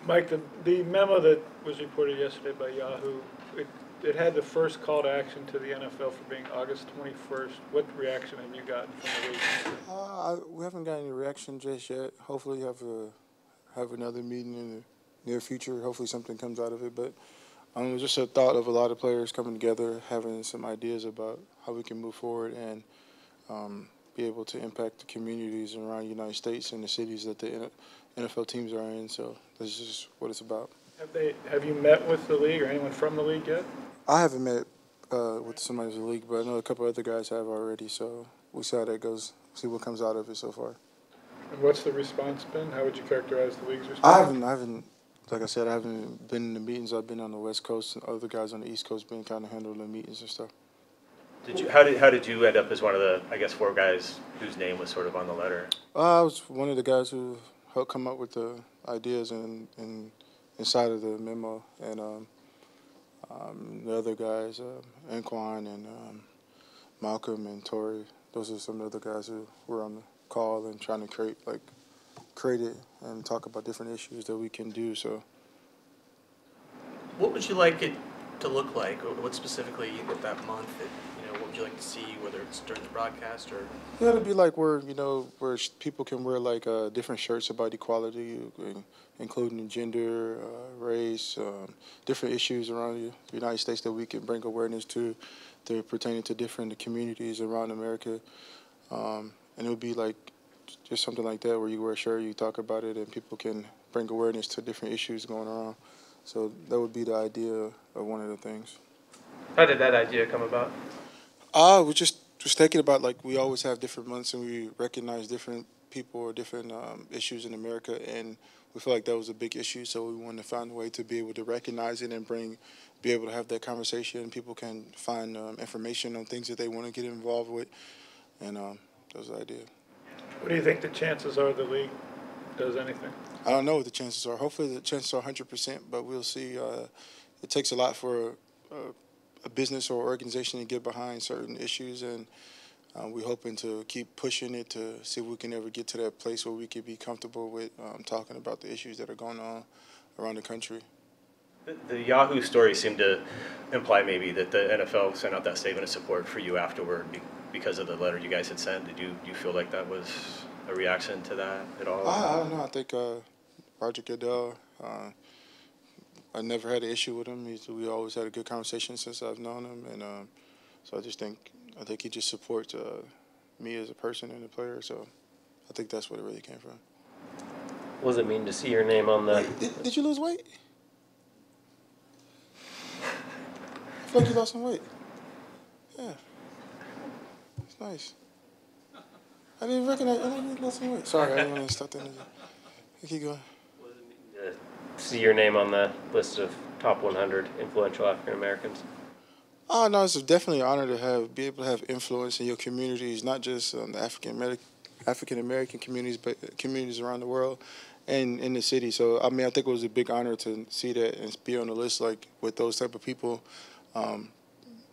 Mike, the memo that was reported yesterday by Yahoo, it had the first call to action to the NFL for being August 21st. What reaction have you gotten from the league? We haven't got any reaction just yet. Hopefully, have another meeting in the near future. Hopefully, something comes out of it. But it was just a thought of a lot of players coming together, having some ideas about how we can move forward and be able to impact the communities around the United States and the cities that the NFL teams are in. So this is just what it's about. Have you met with the league or anyone from the league yet? I haven't met with somebody in the league, but I know a couple other guys have already. So we'll see how that goes. See what comes out of it so far. And what's the response been? How would you characterize the league's response? I haven't. Like I said, I haven't been in the meetings. I've been on the West Coast, and other guys on the East Coast been kind of handling the meetings and stuff. How did you end up as one of the, I guess, four guys whose name was sort of on the letter? I was one of the guys who helped come up with the ideas and inside of the memo, and the other guys, Anquan and Malcolm and Tori. Those are some of the other guys who were on the call and trying to create it and talk about different issues that we can do. So, what would you like it to look like? What specifically with that month? What would you like to see, whether it's during the broadcast or? Yeah, it'd be like where people can wear like different shirts about equality, including gender, race, different issues around the United States that we can bring awareness to. They're pertaining to different communities around America, and it would be like just something like that where you wear a shirt, you talk about it, and people can bring awareness to different issues going around. So that would be the idea of one of the things. How did that idea come about? We just thinking about, like, we always have different months and we recognize different people or different issues in America, and we feel like that was a big issue, so we wanted to find a way to be able to recognize it and be able to have that conversation. People can find information on things that they want to get involved with, and that was the idea. What do you think the chances are the league does anything? I don't know what the chances are. Hopefully the chances are 100%, but we'll see. It takes a lot for a business or organization to get behind certain issues, and we're hoping to keep pushing it to see if we can ever get to that place where we can be comfortable with talking about the issues that are going on around the country. The Yahoo story seemed to imply maybe that the NFL sent out that statement of support for you afterward because of the letter you guys had sent. Do you feel like that was a reaction to that at all? I don't know. I think Roger Goodell, I never had an issue with him. We always had a good conversation since I've known him, and so I think he just supports me as a person and a player. So I think that's what it really came from. What does it mean to see your name on the? Did you lose weight? I feel like you lost some weight. Yeah, it's nice. I didn't recognize. I didn't lost some weight. Sorry, I didn't want to stop that. Keep going. What does it mean to see your name on the list of top 100 influential African Americans? Oh no, it's definitely an honor to be able to have influence in your communities, not just the African American communities, but communities around the world and in the city. So I think it was a big honor to see that and be on the list like with those type of people.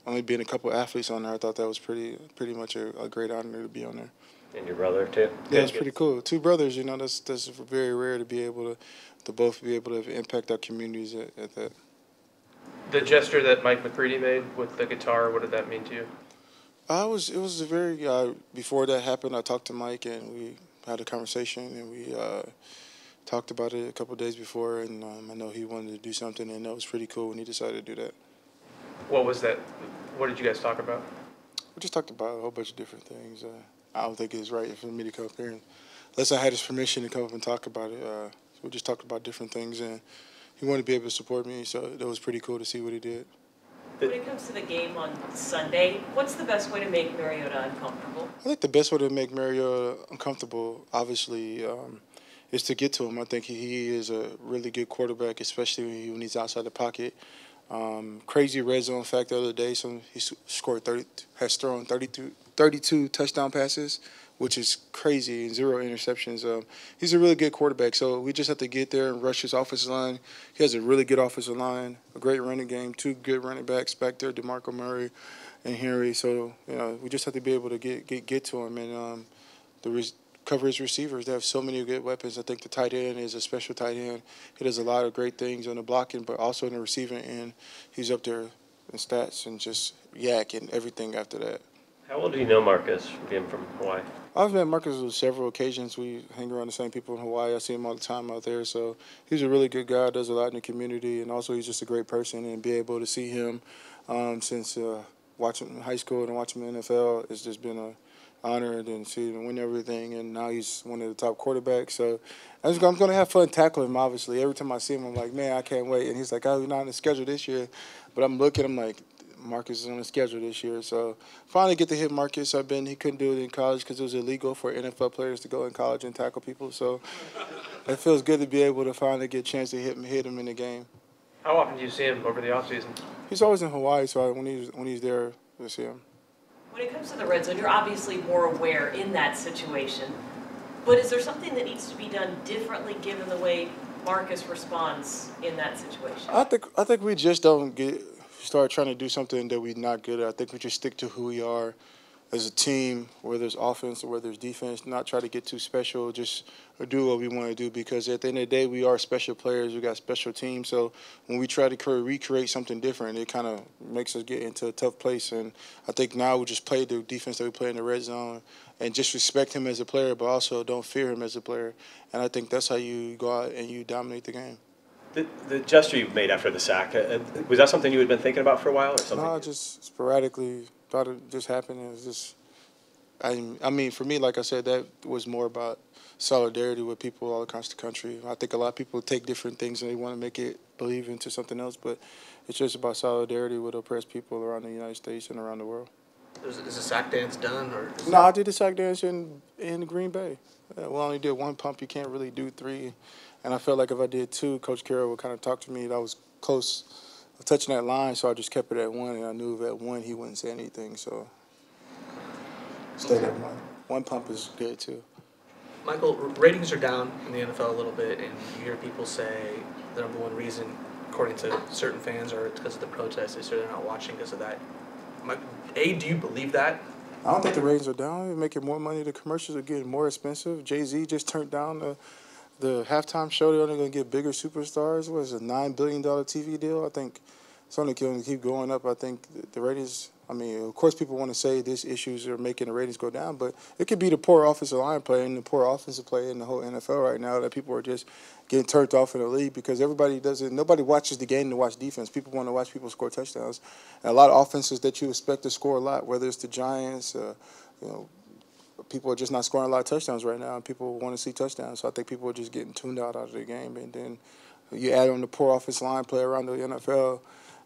Only being a couple athletes on there, I thought that was pretty much a great honor to be on there. And your brother too. Yeah, it's pretty cool. Two brothers, that's very rare to be able to both be able to impact our communities at that. The gesture that Mike McCready made with the guitar, what did that mean to you? It was a very before that happened, I talked to Mike and we had a conversation and we talked about it a couple of days before, and I know he wanted to do something, and that was pretty cool when he decided to do that. What was that? What did you guys talk about? We just talked about a whole bunch of different things. I don't think it's right for me to come up here unless I had his permission to come up and talk about it. So we just talked about different things, and he wanted to be able to support me, so that was pretty cool to see what he did. When it comes to the game on Sunday, what's the best way to make Mariota uncomfortable? I think the best way to make Mariota uncomfortable, obviously, is to get to him. I think he is a really good quarterback, especially when he's outside the pocket. Crazy red zone fact the other day, has thrown 32 touchdown passes, which is crazy, and 0 interceptions. He's a really good quarterback, so we just have to get there and rush his offensive line. He has a really good offensive line, a great running game, 2 good running backs back there, DeMarco Murray and Henry. So we just have to be able to get to him, and cover his receivers. They have so many good weapons. I think the tight end is a special tight end. He does a lot of great things on the blocking, but also in the receiving end. He's up there in stats and just yak and everything after that. How well do you know Marcus, being from Hawaii? I've met Marcus on several occasions. We hang around the same people in Hawaii. I see him all the time out there. So he's a really good guy, does a lot in the community, and also he's just a great person. And be able to see him since watching him in high school and watching him in the NFL, it's just been an honor and see him win everything. And now he's one of the top quarterbacks. So I'm going to have fun tackling him, obviously. Every time I see him, I'm like, man, I can't wait. And he's like, oh, you're not on the schedule this year. But I'm looking, I'm like, Marcus is on the schedule this year, so finally get to hit Marcus. He couldn't do it in college because it was illegal for NFL players to go in college and tackle people. So it feels good to be able to finally get a chance to hit him in the game. How often do you see him over the offseason? He's always in Hawaii, so when he's there, we'll see him. When it comes to the red zone, you're obviously more aware in that situation. But is there something that needs to be done differently given the way Marcus responds in that situation? I think we just don't start trying to do something that we're not good at. I think we just stick to who we are as a team, whether it's offense or whether it's defense, not try to get too special, just do what we want to do, because at the end of the day, we are special players. We got special teams. So when we try to recreate something different, it kind of makes us get into a tough place. And I think now we just play the defense that we play in the red zone and just respect him as a player, but also don't fear him as a player. And I think that's how you go out and you dominate the game. The gesture you made after the sack, was that something you had been thinking about for a while or something? No, just sporadically thought it just happened. It was just, I mean, for me, like I said, that was more about solidarity with people all across the country. I think a lot of people take different things and they want to make it believe into something else, but it's just about solidarity with oppressed people around the United States and around the world. Is the sack dance done? No, I did the sack dance in Green Bay. We only did one pump. You can't really do three. And I felt like if I did two, Coach Carroll would kind of talk to me. I was close of touching that line, so I just kept it at one. And I knew if at one he wouldn't say anything, so stayed at one. One pump is good, too. Michael, ratings are down in the NFL a little bit, and you hear people say the number one reason, according to certain fans, are because of the protests. They say they're not watching because of that. A, do you believe that? I don't think the ratings are down. They're making more money. The commercials are getting more expensive. Jay-Z just turned down the halftime show. They're only going to get bigger superstars. What is it, a $9 billion TV deal? I think it's only going to keep going up. I think the ratings, I mean, of course people want to say these issues are making the ratings go down, but it could be the poor offensive line play and the poor offensive play in the whole NFL right now that people are just getting turned off in the league because nobody watches the game to watch defense. People want to watch people score touchdowns. And a lot of offenses that you expect to score a lot, whether it's the Giants, people are just not scoring a lot of touchdowns right now, and people want to see touchdowns. So I think people are just getting tuned out of the game. And then you add on the poor offensive line play around the NFL,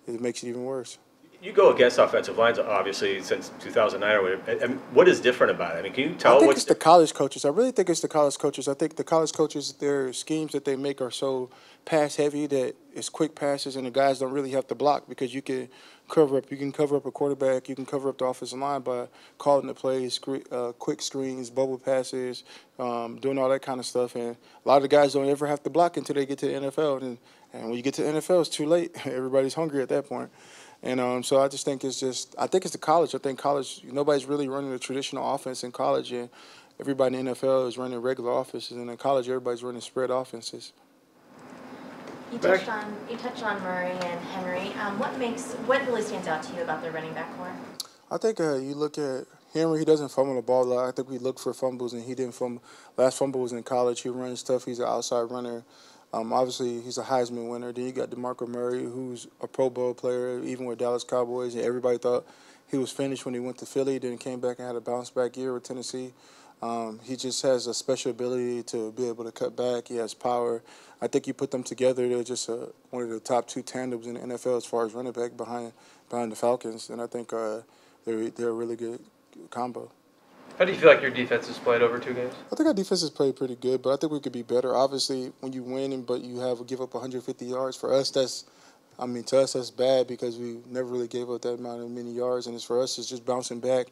it makes it even worse. You go against offensive lines, obviously, since 2009 or whatever. I mean, what is different about it? I mean, can you tell I think what's it's the college coaches. I really think it's the college coaches. I think the college coaches, their schemes that they make are so pass-heavy that it's quick passes and the guys don't really have to block because you can cover up. You can cover up a quarterback. You can cover up the offensive line by calling the plays, quick screens, bubble passes, doing all that kind of stuff. And a lot of the guys don't ever have to block until they get to the NFL. And when you get to the NFL, it's too late. Everybody's hungry at that point. And so I just think it's the college. I think college, nobody's really running a traditional offense in college, and everybody in the NFL is running regular offenses, and in college, everybody's running spread offenses. You touched on Murray and Henry. What really stands out to you about their running back core? I think you look at Henry, he doesn't fumble the ball a lot. I think we look for fumbles, and he didn't fumble. Last fumble was in college. He runs tough. He's an outside runner. Obviously, he's a Heisman winner. Then you got DeMarco Murray, who's a Pro Bowl player, even with Dallas Cowboys. And everybody thought he was finished when he went to Philly, then came back and had a bounce-back year with Tennessee. He just has a special ability to be able to cut back. He has power. I think you put them together, they're just one of the top two tandems in the NFL as far as running back behind the Falcons. And I think they're a really good combo. How do you feel like your defense has played over 2 games? I think our defense has played pretty good, but I think we could be better. Obviously, when you win but you give up 150 yards, for us, to us, that's bad because we never really gave up that many yards. And for us, it's just bouncing back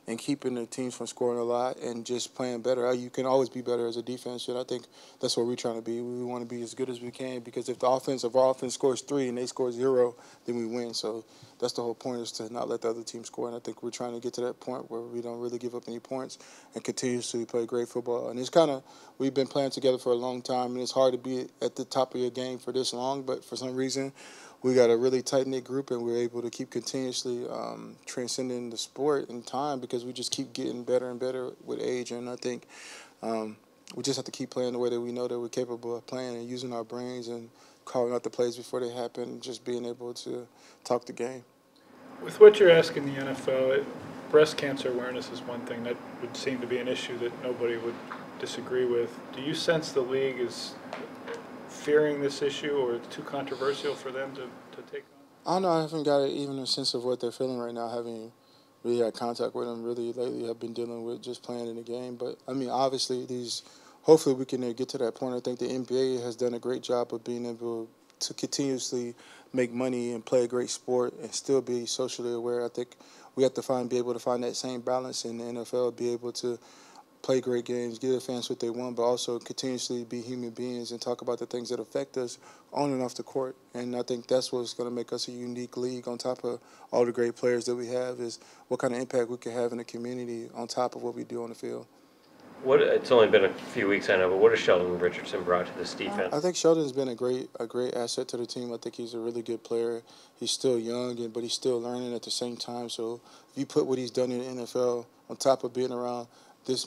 and keeping the teams from scoring a lot and just playing better. You can always be better as a defense, and I think that's what we're trying to be. We want to be as good as we can because if our offense scores 3 and they score 0, then we win. So that's the whole point, is to not let the other team score. And I think we're trying to get to that point where we don't really give up any points and continuously play great football. And it's kind of, we've been playing together for a long time, and it's hard to be at the top of your game for this long, but for some reason we got a really tight-knit group, and we're able to keep continuously transcending the sport in time because we just keep getting better and better with age. And I think we just have to keep playing the way that we know that we're capable of playing and using our brains and calling out the plays before they happen and just being able to talk the game. With what you're asking the NFL, breast cancer awareness is one thing that would seem to be an issue that nobody would disagree with. Do you sense the league is fearing this issue, or it's too controversial for them to take on? I don't know. I haven't got even a sense of what they're feeling right now, having really had contact with them really lately. I've been dealing with just playing in the game. But, I mean, obviously hopefully we can get to that point. I think the NBA has done a great job of being able to continuously make money and play a great sport and still be socially aware. I think we have to be able to find that same balance in the NFL, be able to play great games, give the fans what they want, but also continuously be human beings and talk about the things that affect us on and off the court. And I think that's what's going to make us a unique league on top of all the great players that we have, is what kind of impact we can have in the community on top of what we do on the field. It's only been a few weeks, I know, but what has Sheldon Richardson brought to this defense? I think Sheldon's been a great asset to the team. I think he's a really good player. He's still young, but he's still learning at the same time. So if you put what he's done in the NFL on top of being around this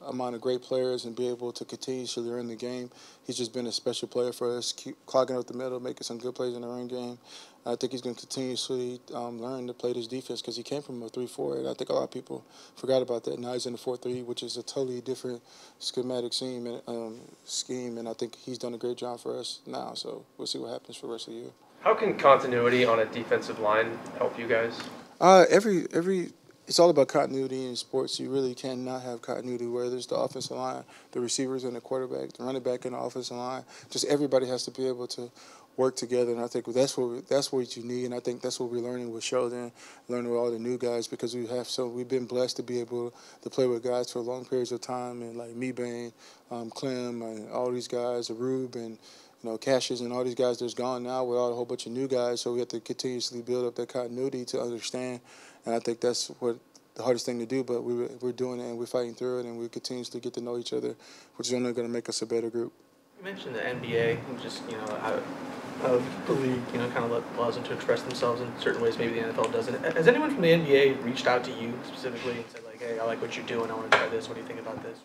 amount of great players and be able to continuously learn the game, he's just been a special player for us, keep clogging up the middle, making some good plays in the run game. I think he's going to continuously learn to play this defense because he came from a 3-4, and I think a lot of people forgot about that. Now he's in the 4-3, which is a totally different schematic scheme, and I think he's done a great job for us now. So we'll see what happens for the rest of the year. How can continuity on a defensive line help you guys? It's all about continuity in sports. You really cannot have continuity, whether it's the offensive line, the receivers and the quarterback, the running back and the offensive line. Just everybody has to be able to work together, and I think that's what you need, and I think that's what we're learning with Sheldon, learning with all the new guys, because we've been blessed to be able to play with guys for long periods of time, and like Mebane, Clem, and all these guys, Rube, and Cassius, and all these guys that's gone now with a whole bunch of new guys. So we have to continuously build up that continuity to understand, and I think that's what the hardest thing to do. But we're doing it, and we're fighting through it, and we continuously get to know each other, which is only going to make us a better group. You mentioned the NBA and just how the league kind of allows them to express themselves in certain ways maybe the NFL doesn't. Has anyone from the NBA reached out to you specifically and said like, hey, I like what you're doing, I want to try this, what do you think about this?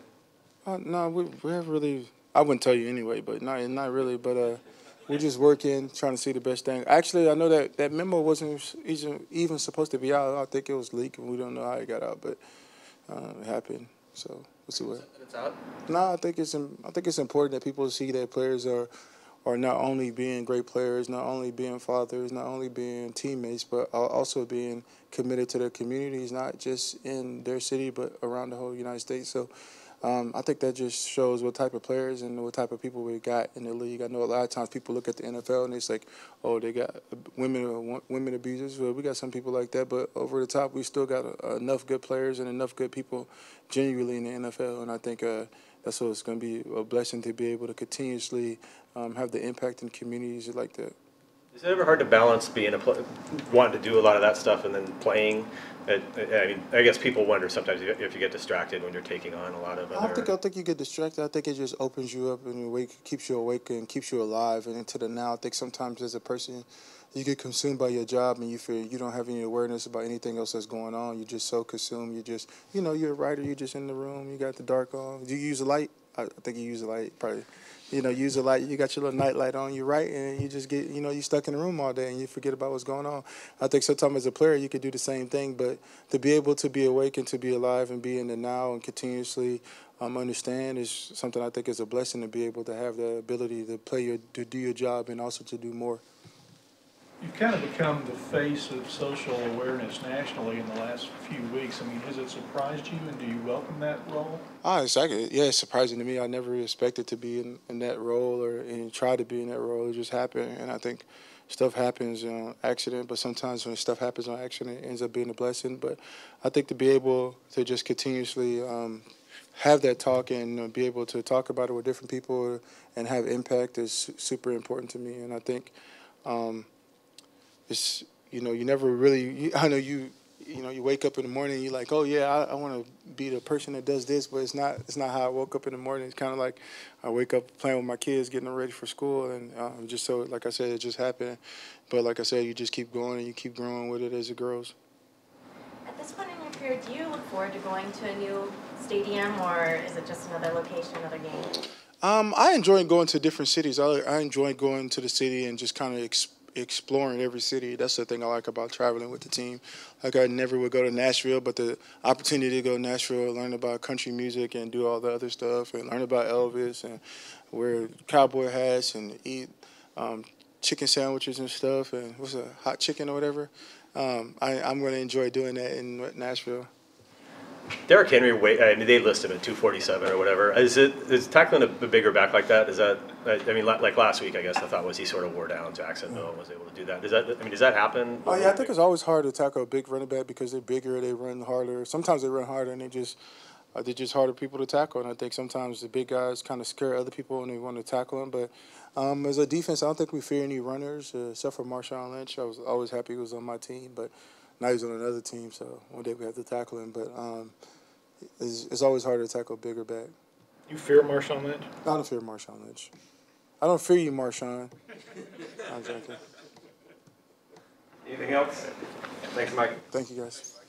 No, we haven't really. I wouldn't tell you anyway, but not really. But we're just working, trying to see the best thing. Actually, I know that memo wasn't even supposed to be out. I think it was leaked, and we don't know how it got out, but it happened. So we'll see what. It's out? No, I think it's important that people see that players are not only being great players, not only being fathers, not only being teammates, but also being committed to their communities, not just in their city, but around the whole United States. So I think that just shows what type of players and what type of people we got in the league. I know a lot of times people look at the NFL and it's like, oh, they got women abusers. Well, we got some people like that, but over the top, we still got enough good players and enough good people genuinely in the NFL, and I think that's what it's going to be a blessing to be able to continuously have the impact in communities like that. Is it ever hard to balance wanting to do a lot of that stuff and then playing? I mean, I guess people wonder sometimes if you get distracted when you're taking on a lot of other. I think you get distracted. I think it just opens you up and keeps you awake and keeps you alive and into the now. I think sometimes as a person, you get consumed by your job and you feel you don't have any awareness about anything else that's going on. You're just so consumed. You just, you're a writer. You're just in the room. You got the dark on. Do you use a light? I think you use a light probably. Use a light. You got your little night light on. You write, and you just get, you're stuck in the room all day, and you forget about what's going on. I think sometimes as a player, you could do the same thing, but to be able to be awake and to be alive and be in the now and continuously understand is something I think is a blessing, to be able to have the ability to do your job and also to do more. You've kind of become the face of social awareness nationally in the last few weeks. I mean, has it surprised you, and do you welcome that role? It's surprising to me. I never expected to be in that role or try to be in that role. It just happened, and I think stuff happens on accident, but sometimes when stuff happens on accident, it ends up being a blessing. But I think to be able to just continuously have that talk and be able to talk about it with different people and have impact is super important to me, and I think it's you know, you never really. I know you know, you wake up in the morning, and you're like, oh yeah, I want to be the person that does this, but it's not how I woke up in the morning. It's kind of like I wake up playing with my kids, getting them ready for school, and just so, like I said, it just happened. But like I said, you just keep going and you keep growing with it as it grows. At this point in your career, do you look forward to going to a new stadium, or is it just another location, another game? I enjoy going to different cities. I enjoy going to the city and just kind of exploring every city. That's the thing I like about traveling with the team. Like, I never would go to Nashville, but the opportunity to go to Nashville, learn about country music and do all the other stuff, and learn about Elvis and wear cowboy hats and eat chicken sandwiches and stuff, and what's a hot chicken or whatever. I'm going to enjoy doing that in Nashville. Derrick Henry, I mean, they list him at 247 or whatever. Is tackling a bigger back like that? Is that? I mean, like last week, I guess the thought was he sort of wore down Jacksonville and was able to do that. Does that happen? Oh yeah, I think it's always hard to tackle a big running back because they're bigger, they run harder. Sometimes they run harder, and they're just harder people to tackle. And I think sometimes the big guys kind of scare other people and they want to tackle them. But as a defense, I don't think we fear any runners except for Marshawn Lynch. I was always happy he was on my team, but now he's on another team, so one day we have to tackle him. But it's always harder to tackle a bigger back. You fear Marshawn Lynch? I don't fear Marshawn Lynch. I don't fear you, Marshawn. I'm joking. Anything else? Thanks, Mike. Thank you, guys.